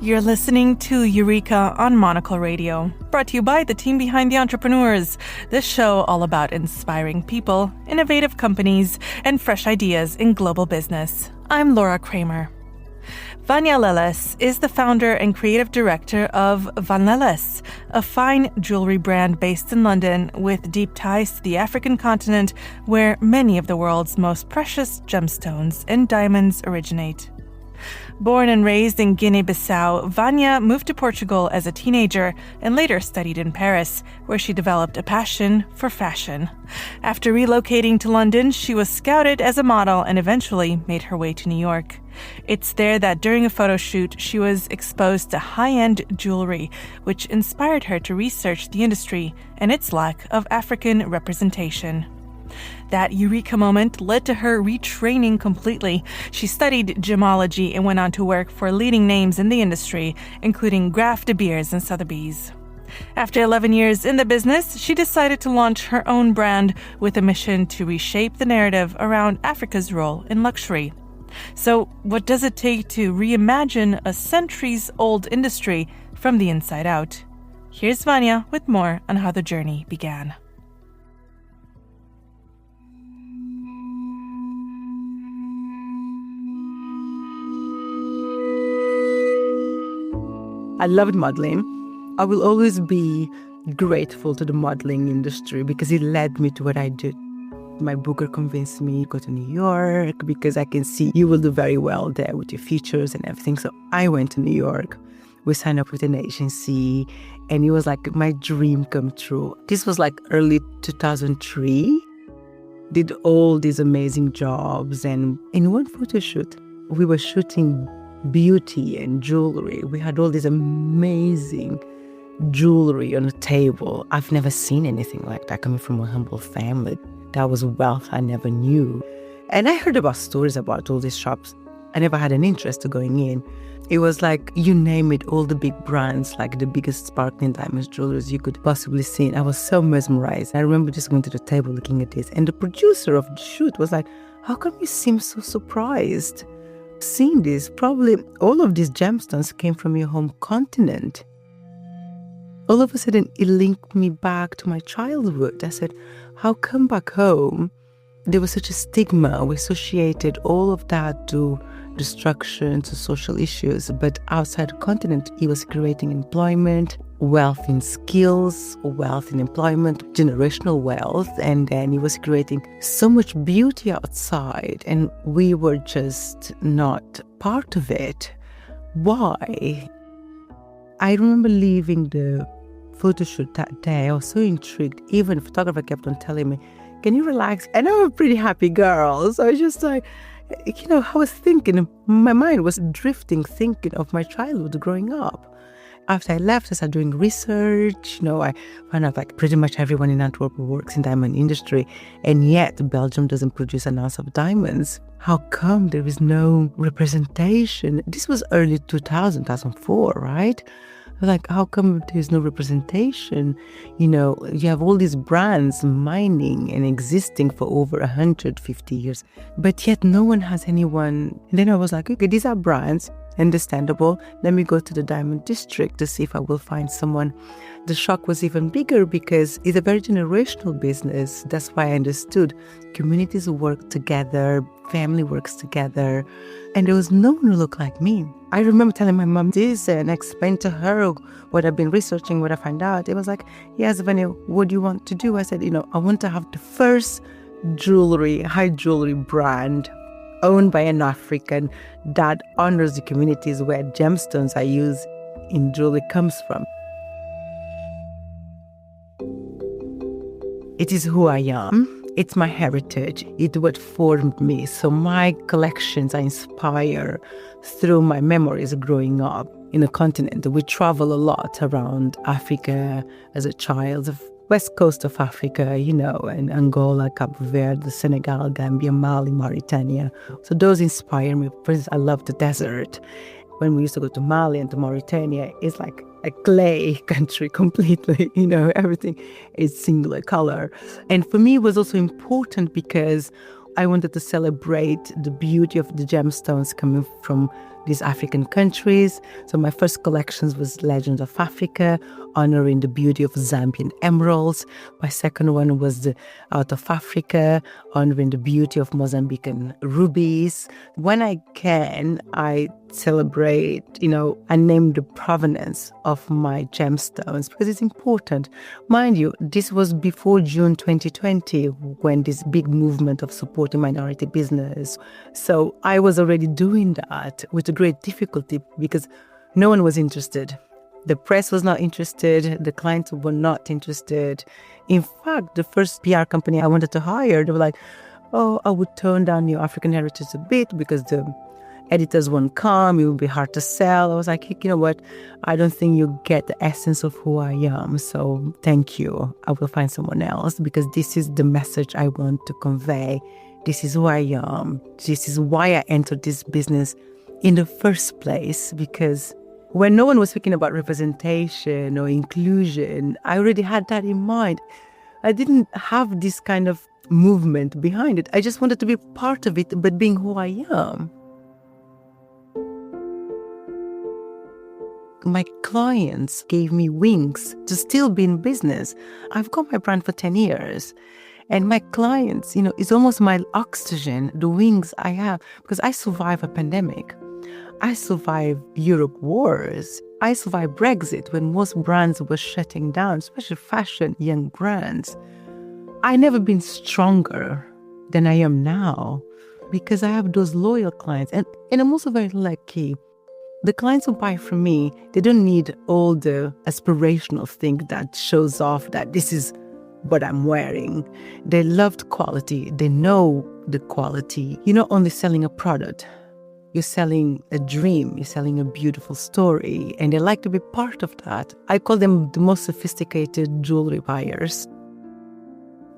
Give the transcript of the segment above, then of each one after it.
You're listening to Eureka on Monocle Radio, brought to you by the team behind The Entrepreneurs. This show all about inspiring people, innovative companies, and fresh ideas in global business. I'm Laura Kramer. Vania Leles is the founder and creative director of Vanleles, a fine jewelry brand based in London with deep ties to the African continent, where many of the world's most precious gemstones and diamonds originate. Born and raised in Guinea-Bissau, Vania moved to Portugal as a teenager and later studied in Paris, where she developed a passion for fashion. After relocating to London, she was scouted as a model and eventually made her way to New York. It's there that during a photo shoot, she was exposed to high-end jewelry, which inspired her to research the industry and its lack of African representation. That eureka moment led to her retraining completely. She studied gemology and went on to work for leading names in the industry, including Graff, De Beers, and Sotheby's. After 11 years in the business, she decided to launch her own brand with a mission to reshape the narrative around Africa's role in luxury. So, what does it take to reimagine a centuries-old industry from the inside out? Here's Vania with more on how the journey began. I loved modeling. I will always be grateful to the modeling industry because it led me to what I do. My booker convinced me to go to New York because I can see you will do very well there with your features and everything. So I went to New York. We signed up with an agency and it was like my dream come true. This was like early 2003. Did all these amazing jobs, and in one photo shoot, we were shooting beauty and jewelry. We had all this amazing jewelry on a table. I've never seen anything like that coming from a humble family. That was wealth I never knew. And I heard about stories about all these shops. I never had an interest to going in. It was like, you name it, all the big brands, like the biggest sparkling diamonds jewelers you could possibly see. I was so mesmerized. I remember just going to the table looking at this. And the producer of the shoot was like, how come you seem so surprised? Seeing this, probably all of these gemstones came from your home continent. All of a sudden, it linked me back to my childhood. I said, how come back home there was such a stigma? We associated all of that to destruction, to social issues, but outside the continent, it was creating employment, wealth in skills, wealth in employment, generational wealth, and then he was creating so much beauty outside, and we were just not part of it. Why? I remember leaving the photo shoot that day. I was so intrigued. Even the photographer kept on telling me, can you relax? And I'm a pretty happy girl, so I was just like, I was thinking, my mind was drifting, thinking of my childhood growing up. After I left, I started doing research. I found out like pretty much everyone in Antwerp works in diamond industry, and yet Belgium doesn't produce an ounce of diamonds. How come there is no representation? This was early 2004, right? Like, how come there's no representation? You have all these brands mining and existing for over 150 years, but yet no one has anyone. And then I was like, okay, these are brands, understandable. Let me go to the diamond district to see if I will find someone. The shock was even bigger because it's a very generational business. That's why I understood communities work together, family works together, and there was no one who looked like me. I remember telling my mom this and I explained to her what I've been researching, what I found out. It was like, yes, Vania, what do you want to do? I said, I want to have the first high-jewellery brand owned by an African that honors the communities where gemstones I use in jewelry comes from. It is who I am. It's my heritage. It's what formed me. So my collections I inspire through my memories growing up in a continent. We travel a lot around Africa as a child, the west coast of Africa, and Angola, Cape Verde, Senegal, Gambia, Mali, Mauritania. So those inspire me. For instance, I love the desert. When we used to go to Mali and to Mauritania, it's like a clay country completely, everything is singular color. And for me, it was also important because I wanted to celebrate the beauty of the gemstones coming from these African countries. So my first collections was Legends of Africa, honoring the beauty of Zambian emeralds. My second one was the Out of Africa, honoring the beauty of Mozambican rubies. When I can, I celebrate, and name the provenance of my gemstones because it's important. Mind you, this was before June 2020 when this big movement of supporting minority business. So I was already doing that with great difficulty because no one was interested. The press was not interested. The clients were not interested. In fact, the first PR company I wanted to hire, they were like, oh, I would tone down your African heritage a bit because the editors won't come. It will be hard to sell. I was like, you know what? I don't think you get the essence of who I am. So thank you. I will find someone else because this is the message I want to convey. This is who I am. This is why I entered this business in the first place, because when no one was speaking about representation or inclusion, I already had that in mind. I didn't have this kind of movement behind it. I just wanted to be part of it, but being who I am. My clients gave me wings to still be in business. I've got my brand for 10 years. And my clients, it's almost my oxygen, the wings I have, because I survived a pandemic. I survived Europe wars. I survived Brexit when most brands were shutting down, especially fashion, young brands. I never been stronger than I am now because I have those loyal clients. And I'm also very lucky. The clients who buy from me, they don't need all the aspirational thing that shows off that this is what I'm wearing. They loved quality. They know the quality. You're not only selling a product. You're selling a dream, you're selling a beautiful story, and they like to be part of that. I call them the most sophisticated jewelry buyers.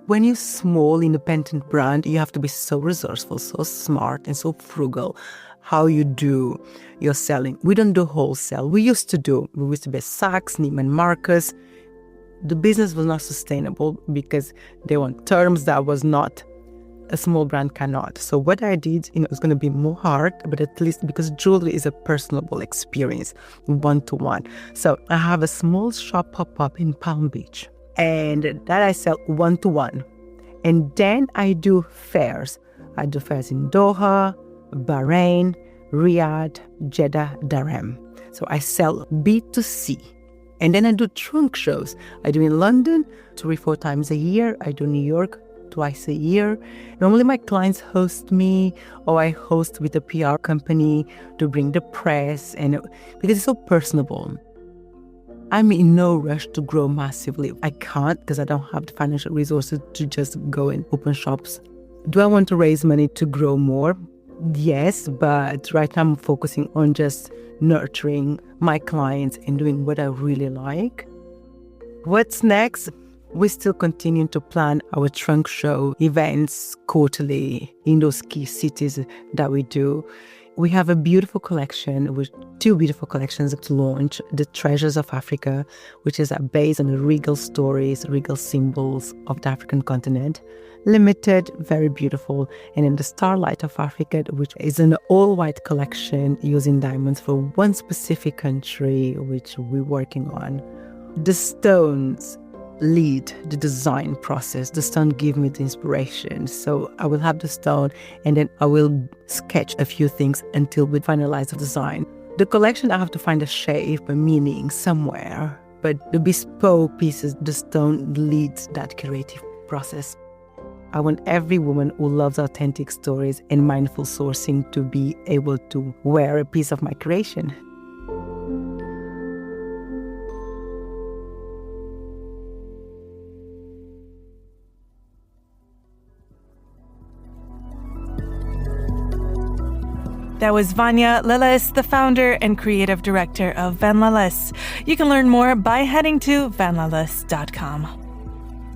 When you're small, independent brand, you have to be so resourceful, so smart, and so frugal. How you do your selling. We don't do wholesale. We used to be Saks, Neiman Marcus. The business was not sustainable because they want terms that was not a small brand cannot. So what I did, it's going to be more hard, but at least because jewelry is a personable experience, one-to-one. So I have a small shop pop-up in Palm Beach, and that I sell one-to-one. And then I do fairs. I do fairs in Doha, Bahrain, Riyadh, Jeddah, Dhahran. So I sell B2C. And then I do trunk shows. I do in London 3-4 times a year. I do New York twice a year. Normally my clients host me, or I host with a PR company to bring the press, and because it's so personable. I'm in no rush to grow massively. I can't because I don't have the financial resources to just go and open shops. Do I want to raise money to grow more? Yes, but right now I'm focusing on just nurturing my clients and doing what I really like. What's next? We're still continuing to plan our trunk show events quarterly in those key cities that we do. We have a beautiful collection with 2 beautiful collections to launch. The Treasures of Africa, which is based on the regal stories, regal symbols of the African continent. Limited, very beautiful. And then the Starlight of Africa, which is an all-white collection using diamonds for one specific country, which we're working on. The stones lead the design process. The stone give me the inspiration. So I will have the stone and then I will sketch a few things until we finalize the design. The collection, I have to find a shape, a meaning somewhere. But the bespoke pieces, the stone leads that creative process. I want every woman who loves authentic stories and mindful sourcing to be able to wear a piece of my creation. That was Vania Leles, the founder and creative director of Vanleles. You can learn more by heading to vanleles.com.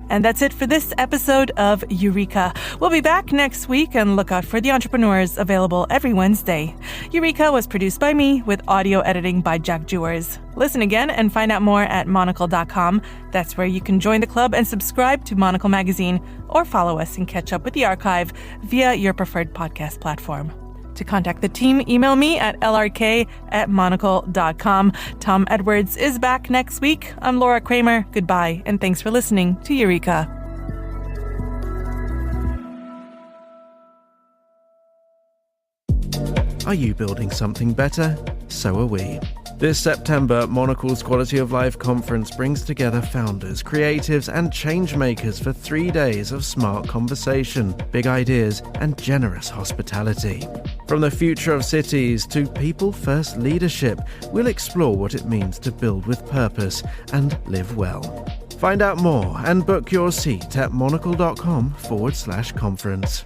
And that's it for this episode of Eureka. We'll be back next week, and look out for The Entrepreneurs, available every Wednesday. Eureka was produced by me with audio editing by Jack Jewers. Listen again and find out more at monocle.com. That's where you can join the club and subscribe to Monocle Magazine, or follow us and catch up with the archive via your preferred podcast platform. To contact the team, email me at lrk@monocle.com. Tom Edwards is back next week. I'm Laura Kramer. Goodbye, and thanks for listening to Eureka. Are you building something better? So are we. This September, Monocle's Quality of Life Conference brings together founders, creatives, and change-makers for 3 days of smart conversation, big ideas, and generous hospitality. From the future of cities to people-first leadership, we'll explore what it means to build with purpose and live well. Find out more and book your seat at monocle.com/conference.